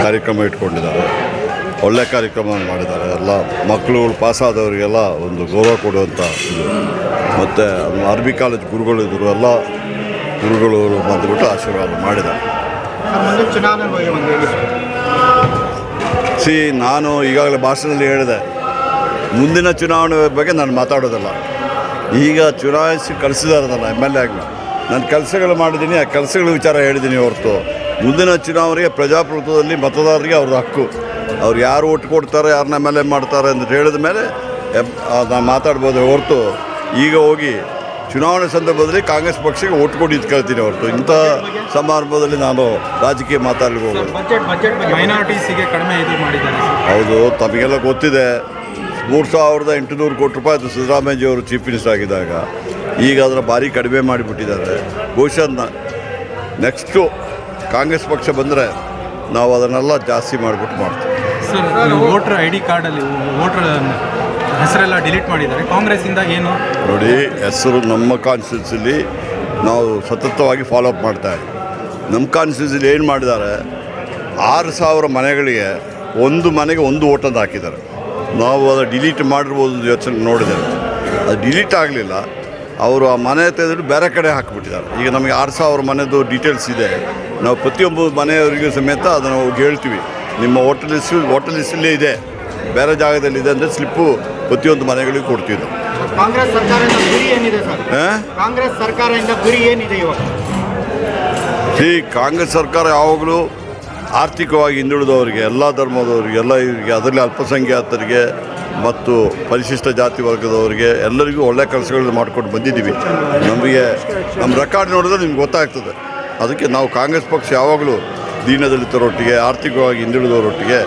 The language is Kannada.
ಕಾರ್ಯಕ್ರಮ ಇಟ್ಕೊಂಡಿದ್ದಾರೆ, ಒಳ್ಳೆ ಕಾರ್ಯಕ್ರಮ ಮಾಡಿದ್ದಾರೆ. ಎಲ್ಲ ಮಕ್ಕಳುಗಳು ಪಾಸಾದವರಿಗೆಲ್ಲ ಒಂದು ಗೌರವ ಕೊಡುವಂಥ ಇದು. ಮತ್ತು ಅರ್ಬಿ ಕಾಲೇಜ್ ಗುರುಗಳು ಇದ್ದರು, ಎಲ್ಲ ಗುರುಗಳು ಬಂದುಬಿಟ್ಟು ಆಶೀರ್ವಾದ ಮಾಡಿದ್ದಾರೆ. ನಾನು ಈಗಾಗಲೇ ಭಾಷಣದಲ್ಲಿ ಹೇಳಿದೆ, ಮುಂದಿನ ಚುನಾವಣೆ ಬಗ್ಗೆ ನಾನು ಮಾತಾಡೋದಲ್ಲ. ಈಗ ಚುನಾಯಿಸಿ ಕಳಿಸಿದ್ದಾರೆ ನನ್ನ MLA ಆಗಿ. ನಾನು ಕೆಲಸಗಳು ಮಾಡಿದ್ದೀನಿ, ಆ ಕೆಲಸಗಳ ವಿಚಾರ ಹೇಳಿದ್ದೀನಿ ಹೊರತು ಮುಂದಿನ ಚುನಾವಣೆಗೆ ಪ್ರಜಾಪ್ರಭುತ್ವದಲ್ಲಿ ಮತದಾರರಿಗೆ ಅವ್ರ ಹಕ್ಕು. ಅವ್ರು ಯಾರು ಓಟ್ ಕೊಡ್ತಾರೆ, ಯಾರನ್ನ MLA ಮಾಡ್ತಾರೆ ಅಂತ ಹೇಳಿದ ಮೇಲೆ ನಾನು ಮಾತಾಡ್ಬೋದು ಹೊರತು ಈಗ ಹೋಗಿ ಚುನಾವಣೆ ಸಂದರ್ಭದಲ್ಲಿ ಕಾಂಗ್ರೆಸ್ ಪಕ್ಷಕ್ಕೆ ಓಟ್ ಕೊಟ್ಟು ಇದ್ಕೊಳ್ತೀನಿ ಹೊರತು ಇಂಥ ಸಮಾರಂಭದಲ್ಲಿ ನಾನು ರಾಜಕೀಯ ಮಾತಾಡಲಿಕ್ಕೆ ಹೋಗೋದು. ಹೌದು, ತಮಗೆಲ್ಲ ಗೊತ್ತಿದೆ. 3,800 ಕೋಟಿ ರೂಪಾಯಿ ಅದು ಸಿದ್ದರಾಮಯ್ಯಜಿಯವರು ಚೀಫ್ ಮಿನಿಸ್ಟರ್ ಆಗಿದ್ದಾಗ. ಈಗ ಅದರ ಭಾರಿ ಕಡಿಮೆ ಮಾಡಿಬಿಟ್ಟಿದ್ದಾರೆ. ಬಹುಶಃ ನೆಕ್ಸ್ಟು ಕಾಂಗ್ರೆಸ್ ಪಕ್ಷ ಬಂದರೆ ನಾವು ಅದನ್ನೆಲ್ಲ ಜಾಸ್ತಿ ಮಾಡಿಬಿಟ್ಟು ಮಾಡ್ತೀವಿ. ಸರ್, ವೋಟರ್ ID ಕಾರ್ಡಲ್ಲಿ ವೋಟರ್ ಹೆಸರೆಲ್ಲ ಡಿಲೀಟ್ ಮಾಡಿದ್ದಾರೆ. ಕಾಂಗ್ರೆಸ್ಸಿಂದ ಏನು ನೋಡಿ, ಹೆಸರು ನಮ್ಮ ಕಾನ್ಸ್ಟಿಟ್ಯೂನ್ಸಿಲಿ ನಾವು ಸತತವಾಗಿ ಫಾಲೋಅಪ್ ಮಾಡ್ತಾಯಿದ್ದೀವಿ. ನಮ್ಮ ಕಾನ್ಸ್ಟಿಟ್ಯೂನ್ಸಿಲಿ ಏನು ಮಾಡಿದ್ದಾರೆ, 6,000 ಮನೆಗಳಿಗೆ ಒಂದು ಮನೆಗೆ ಒಂದು ವೋಟನ್ನು ಹಾಕಿದ್ದಾರೆ. ನಾವು ಅದು ಡಿಲೀಟ್ ಮಾಡಿರ್ಬೋದು ಯೋಚನೆ ನೋಡಿದ್ದೇವೆ. ಅದು ಡಿಲೀಟ್ ಆಗಲಿಲ್ಲ. ಅವರು ಆ ಮನೆ ತೆಗೆದು ಬೇರೆ ಕಡೆ ಹಾಕಿಬಿಟ್ಟಿದ್ದಾರೆ. ಈಗ ನಮಗೆ 6,000 ಮನೆದು ಡೀಟೇಲ್ಸ್ ಇದೆ. ನಾವು ಪ್ರತಿಯೊಬ್ಬ ಮನೆಯವರಿಗೂ ಸಮೇತ ಅದನ್ನು ಹೇಳ್ತೀವಿ, ನಿಮ್ಮ ಹೋಟೆಲ್ ಲಿಸ್ಟಲ್ಲೇ ಇದೆ, ಬೇರೆ ಜಾಗದಲ್ಲಿದೆ ಅಂದರೆ ಸ್ಲಿಪ್ಪು ಪ್ರತಿಯೊಂದು ಮನೆಗಳಿಗೂ ಕೊಡ್ತೀವಿ ನಾವು. ಕಾಂಗ್ರೆಸ್ ಸರ್ಕಾರದಿಂದ ಗುರಿ ಏನಿದೆ ಸರ್? ಕಾಂಗ್ರೆಸ್ ಸರ್ಕಾರದಿಂದ ಗುರಿ ಏನಿದೆ ಇವಾಗ? ಕಾಂಗ್ರೆಸ್ ಸರ್ಕಾರ ಯಾವಾಗಲೂ ಆರ್ಥಿಕವಾಗಿ ಹಿಂದುಳಿದವರಿಗೆ, ಎಲ್ಲ ಧರ್ಮದವರಿಗೆ, ಎಲ್ಲ ಇವರಿಗೆ, ಅದರಲ್ಲಿ ಅಲ್ಪಸಂಖ್ಯಾತರಿಗೆ ಮತ್ತು ಪರಿಶಿಷ್ಟ ಜಾತಿ ವರ್ಗದವರಿಗೆ ಎಲ್ಲರಿಗೂ ಒಳ್ಳೆ ಕೆಲಸಗಳನ್ನ ಮಾಡಿಕೊಂಡು ಬಂದಿದ್ದೀವಿ. ನಮಗೆ ನಮ್ಮ ರೆಕಾರ್ಡ್ ನೋಡಿದ್ರೆ ನಿಮ್ಗೆ ಗೊತ್ತಾಗ್ತದೆ. ಅದಕ್ಕೆ ನಾವು ಕಾಂಗ್ರೆಸ್ ಪಕ್ಷ ಯಾವಾಗಲೂ ದೀನದಲಿತರೊಟ್ಟಿಗೆ, ಆರ್ಥಿಕವಾಗಿ ಹಿಂದುಳಿದವರೊಟ್ಟಿಗೆ